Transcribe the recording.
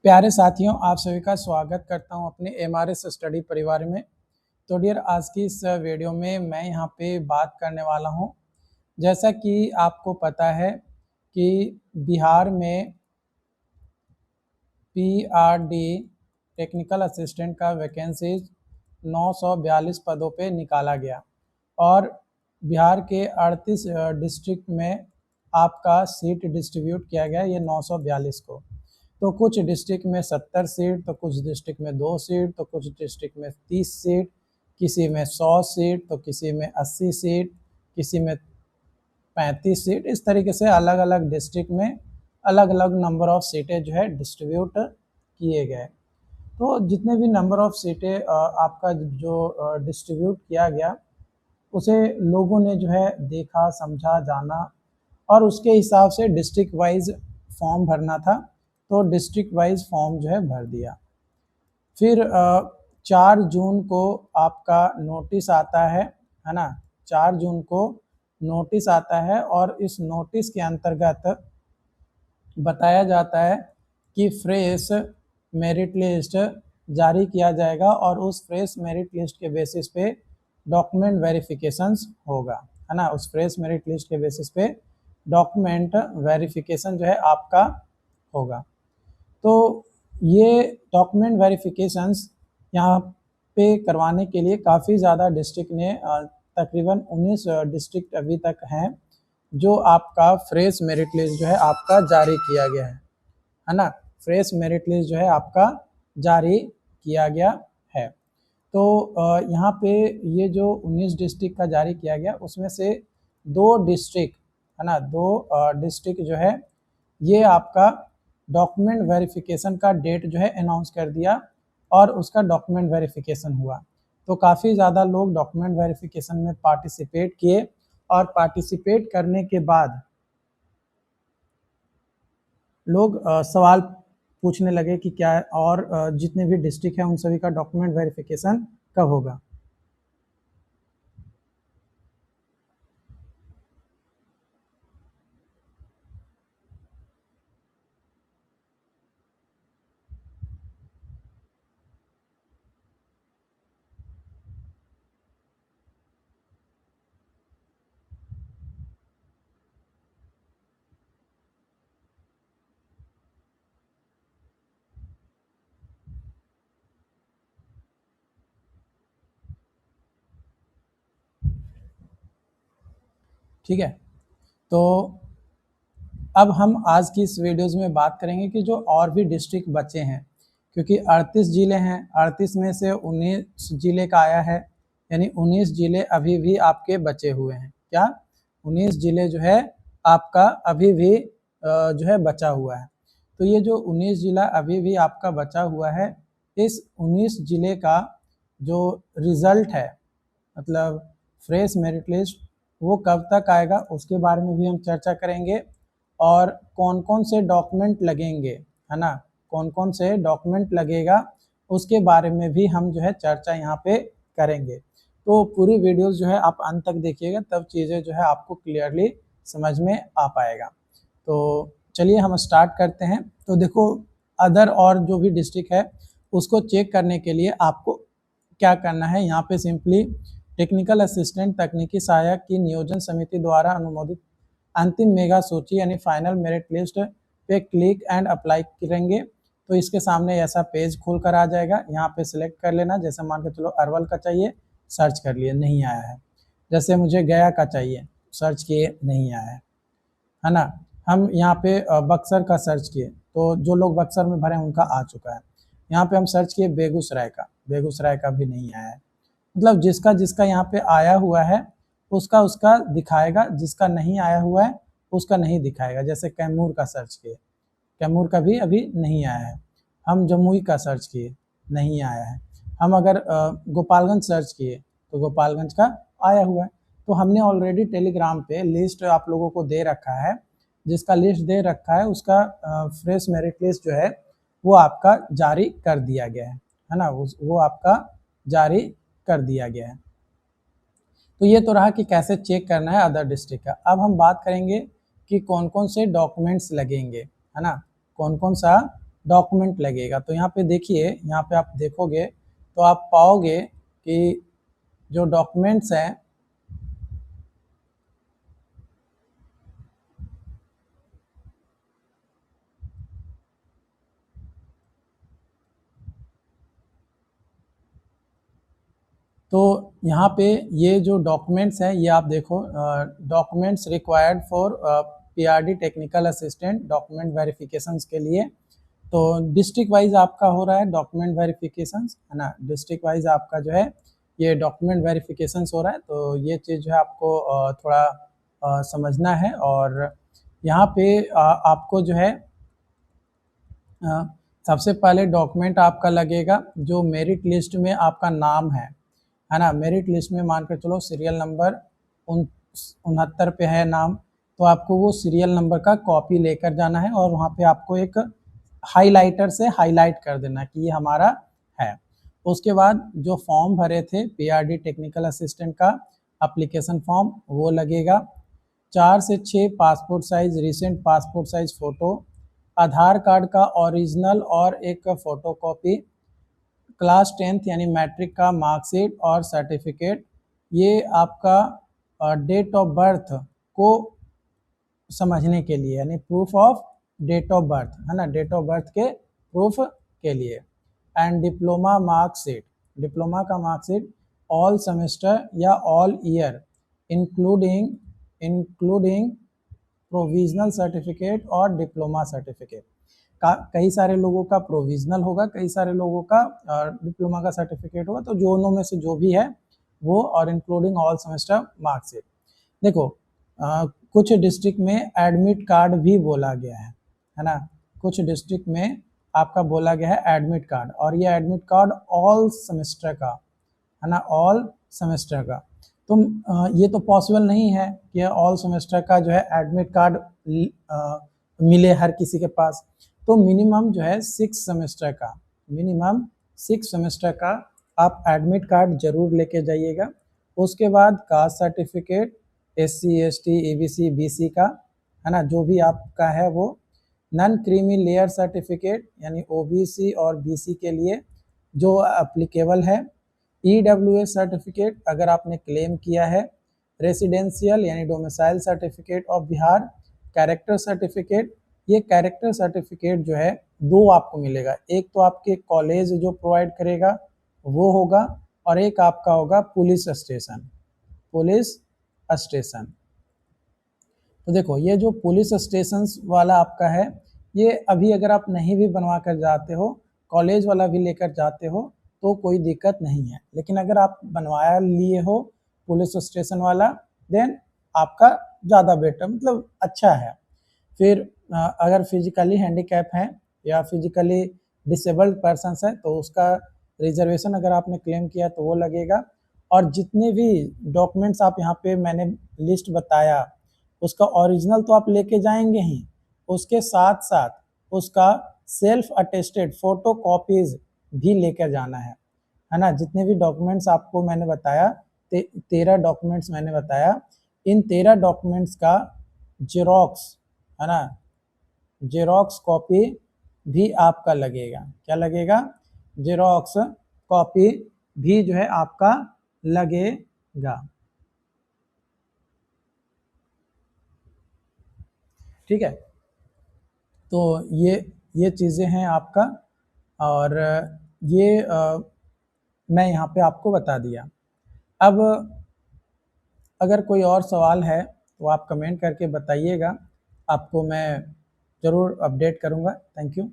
प्यारे साथियों, आप सभी का स्वागत करता हूं अपने एमआरएस स्टडी परिवार में। तो डियर, आज की इस वीडियो में मैं यहां पे बात करने वाला हूं। जैसा कि आपको पता है कि बिहार में पीआरडी टेक्निकल असिस्टेंट का वैकेंसीज 942 पदों पे निकाला गया और बिहार के 38 डिस्ट्रिक्ट में आपका सीट डिस्ट्रीब्यूट किया गया ये 942 को। तो कुछ डिस्ट्रिक्ट में 70 सीट, तो कुछ डिस्ट्रिक्ट में 2 सीट, तो कुछ डिस्ट्रिक्ट में 30 सीट, किसी में 100 सीट, तो किसी में 80 सीट, किसी में 35 सीट। इस तरीके से अलग अलग डिस्ट्रिक्ट में अलग अलग नंबर ऑफ सीटें जो है डिस्ट्रीब्यूट किए गए। तो जितने भी नंबर ऑफ सीटें आपका जो डिस्ट्रीब्यूट किया गया उसे लोगों ने जो है देखा, समझा, जाना और उसके हिसाब से डिस्ट्रिक्ट वाइज फॉर्म भरना था, तो डिस्ट्रिक्ट वाइज फॉर्म जो है भर दिया। फिर 4 जून को आपका नोटिस आता है ना। 4 जून को नोटिस आता है और इस नोटिस के अंतर्गत बताया जाता है कि फ्रेश मेरिट लिस्ट जारी किया जाएगा और उस फ्रेश मेरिट लिस्ट के बेसिस पे डॉक्यूमेंट वेरिफिकेशंस होगा, है ना। उस फ्रेश मेरिट लिस्ट के बेसिस पे डॉक्यूमेंट वेरिफिकेशन जो है आपका होगा। तो ये डॉक्यूमेंट वेरिफिकेशंस यहाँ पे करवाने के लिए काफ़ी ज़्यादा डिस्ट्रिक्ट ने तकरीबन 19 डिस्ट्रिक्ट अभी तक हैं जो आपका फ्रेश मेरिट लिस्ट जो है आपका जारी किया गया है ना। फ्रेश मेरिट लिस्ट जो है आपका जारी किया गया है। तो यहाँ पे ये जो 19 डिस्ट्रिक्ट का जारी किया गया उसमें से 2 डिस्ट्रिक्ट है ना, 2 डिस्ट्रिक्ट जो है ये आपका डॉक्यूमेंट वेरिफिकेशन का डेट जो है अनाउंस कर दिया और उसका डॉक्यूमेंट वेरिफिकेशन हुआ। तो काफ़ी ज़्यादा लोग डॉक्यूमेंट वेरिफिकेशन में पार्टिसिपेट किए और पार्टिसिपेट करने के बाद लोग सवाल पूछने लगे कि क्या और जितने भी डिस्ट्रिक्ट हैं उन सभी का डॉक्यूमेंट वेरिफिकेशन कब होगा। ठीक है, तो अब हम आज की इस वीडियोज़ में बात करेंगे कि जो और भी डिस्ट्रिक्ट बचे हैं, क्योंकि 38 ज़िले हैं, 38 में से 19 ज़िले का आया है, यानी 19 ज़िले अभी भी आपके बचे हुए हैं। क्या 19 ज़िले जो है आपका अभी भी जो है बचा हुआ है। तो ये जो 19 ज़िला अभी भी आपका बचा हुआ है, इस 19 ज़िले का जो रिज़ल्ट है, मतलब फ्रेश मेरिट लिस्ट, वो कब तक आएगा उसके बारे में भी हम चर्चा करेंगे और कौन कौन से डॉक्यूमेंट लगेंगे, है ना, कौन कौन से डॉक्यूमेंट लगेगा उसके बारे में भी हम जो है चर्चा यहाँ पे करेंगे। तो पूरी वीडियोस जो है आप अंत तक देखिएगा, तब चीज़ें जो है आपको क्लियरली समझ में आ पाएगा। तो चलिए हम स्टार्ट करते हैं। तो देखो, अदर और जो भी डिस्ट्रिक्ट है उसको चेक करने के लिए आपको क्या करना है, यहाँ पे सिंपली टेक्निकल असिस्टेंट तकनीकी सहायक की नियोजन समिति द्वारा अनुमोदित अंतिम मेगा सूची यानी फाइनल मेरिट लिस्ट पे क्लिक एंड अप्लाई करेंगे तो इसके सामने ऐसा पेज खुल कर आ जाएगा। यहाँ पे सिलेक्ट कर लेना। जैसे मान के चलो अरवल का चाहिए, सर्च कर लिए, नहीं आया है। जैसे मुझे गया का चाहिए, सर्च किए, नहीं आया है ना। हम यहाँ पे बक्सर का सर्च किए तो जो लोग बक्सर में भरे उनका आ चुका है। यहाँ पे हम सर्च किए बेगूसराय का भी नहीं आया है। मतलब जिसका जिसका यहाँ पे आया हुआ है उसका उसका दिखाएगा, जिसका नहीं आया हुआ है उसका नहीं दिखाएगा। जैसे कैमूर का सर्च किए, कैमूर का भी अभी नहीं आया है। हम जमुई का सर्च किए, नहीं आया है। हम अगर गोपालगंज सर्च किए तो गोपालगंज का आया हुआ है। तो हमने ऑलरेडी टेलीग्राम पे लिस्ट आप लोगों को दे रखा है, जिसका लिस्ट दे रखा है उसका फ्रेश मेरिट लिस्ट जो है वो आपका जारी कर दिया गया है ना। वो आपका जारी कर दिया गया है। तो ये तो रहा कि कैसे चेक करना है अदर डिस्ट्रिक्ट का। अब हम बात करेंगे कि कौन कौन से डॉक्यूमेंट्स लगेंगे, है ना, कौन कौन सा डॉक्यूमेंट लगेगा। तो यहाँ पे देखिए, यहाँ पे आप देखोगे तो आप पाओगे कि जो डॉक्यूमेंट्स हैं तो यहाँ पे ये जो डॉक्यूमेंट्स हैं ये आप देखो, documents required for PRD technical assistant document verifications के लिए। तो डिस्ट्रिक्ट वाइज आपका हो रहा है डॉक्यूमेंट वेरिफिकेशंस, है ना। डिस्ट्रिक्ट वाइज आपका जो है ये डॉक्यूमेंट वेरिफिकेशंस हो रहा है। तो ये चीज़ जो है आपको थोड़ा समझना है। और यहाँ पे आपको जो है सबसे पहले डॉक्यूमेंट आपका लगेगा जो मेरिट लिस्ट में आपका नाम है ना। मेरिट लिस्ट में मानकर चलो सीरियल नंबर 69 पे है नाम, तो आपको वो सीरियल नंबर का कॉपी लेकर जाना है और वहाँ पे आपको एक हाइलाइटर से हाईलाइट कर देना कि ये हमारा है। उसके बाद जो फॉर्म भरे थे पीआरडी टेक्निकल असिस्टेंट का एप्लीकेशन फॉर्म वो लगेगा। 4 से 6 passport size recent passport size photo, Aadhaar card का ओरिजिनल और एक फ़ोटोकॉपी, क्लास 10th यानी मैट्रिक का मार्कशीट और सर्टिफिकेट। ये आपका डेट ऑफ बर्थ को समझने के लिए, यानी proof of date of birth, है ना, डेट ऑफ बर्थ के प्रूफ के लिए। एंड डिप्लोमा मार्कशीट, डिप्लोमा का मार्कशीट ऑल सेमेस्टर या all year including provisional certificate और डिप्लोमा सर्टिफिकेट। कई सारे लोगों का प्रोविजनल होगा, कई सारे लोगों का डिप्लोमा का सर्टिफिकेट होगा, तो दोनों में से जो भी है वो, और इंक्लूडिंग ऑल सेमेस्टर मार्कशीट। देखो कुछ डिस्ट्रिक्ट में एडमिट कार्ड भी बोला गया है ना। कुछ डिस्ट्रिक्ट में आपका बोला गया है एडमिट कार्ड, और ये एडमिट कार्ड ऑल सेमेस्टर का, है ना, ऑल सेमेस्टर का। तो ये तो पॉसिबल नहीं है कि ऑल सेमेस्टर का जो है एडमिट कार्ड मिले हर किसी के पास। तो मिनिमम जो है 6 सेमेस्टर का, मिनिमम 6 सेमेस्टर का आप एडमिट कार्ड जरूर लेके जाइएगा। उसके बाद caste certificate SC ST EBC BC का, है ना, जो भी आपका है वो। नॉन क्रीमी लेयर सर्टिफिकेट यानी OBC और BC के लिए जो एप्लीकेबल है। EWS सर्टिफिकेट अगर आपने क्लेम किया है। रेसिडेंशियल यानी domicile certificate of Bihar. Character certificate, ये कैरेक्टर सर्टिफिकेट जो है 2 आपको मिलेगा, एक तो आपके कॉलेज जो प्रोवाइड करेगा वो होगा, और एक आपका होगा पुलिस स्टेशन, पुलिस स्टेशन। तो देखो ये जो पुलिस स्टेशन वाला आपका है, ये अभी अगर आप नहीं भी बनवा कर जाते हो, कॉलेज वाला भी लेकर जाते हो तो कोई दिक्कत नहीं है। लेकिन अगर आप बनवाया लिए हो पुलिस स्टेशन वाला, देन आपका ज़्यादा बेटर, मतलब अच्छा है। फिर अगर फिजिकली हैंडीकैप हैं या फिजिकली डिसेबल्ड पर्सनस है तो उसका रिजर्वेशन अगर आपने क्लेम किया तो वो लगेगा। और जितने भी डॉक्यूमेंट्स आप यहाँ पे मैंने लिस्ट बताया उसका ओरिजिनल तो आप लेके जाएंगे ही, उसके साथ साथ उसका सेल्फ अटेस्टेड फोटो कॉपीज भी लेकर जाना है ना। जितने भी डॉक्यूमेंट्स आपको मैंने बताया, 13 डॉक्यूमेंट्स मैंने बताया, इन 13 डॉक्यूमेंट्स का जेरोक्स, है ना, जेरोक्स कॉपी भी आपका लगेगा। क्या लगेगा? जेरोक्स कॉपी भी जो है आपका लगेगा। ठीक है, तो ये चीज़ें हैं आपका, और ये मैं यहाँ पे आपको बता दिया। अब अगर कोई और सवाल है तो आप कमेंट करके बताइएगा, आपको मैं ज़रूर अपडेट करूँगा। Thank you.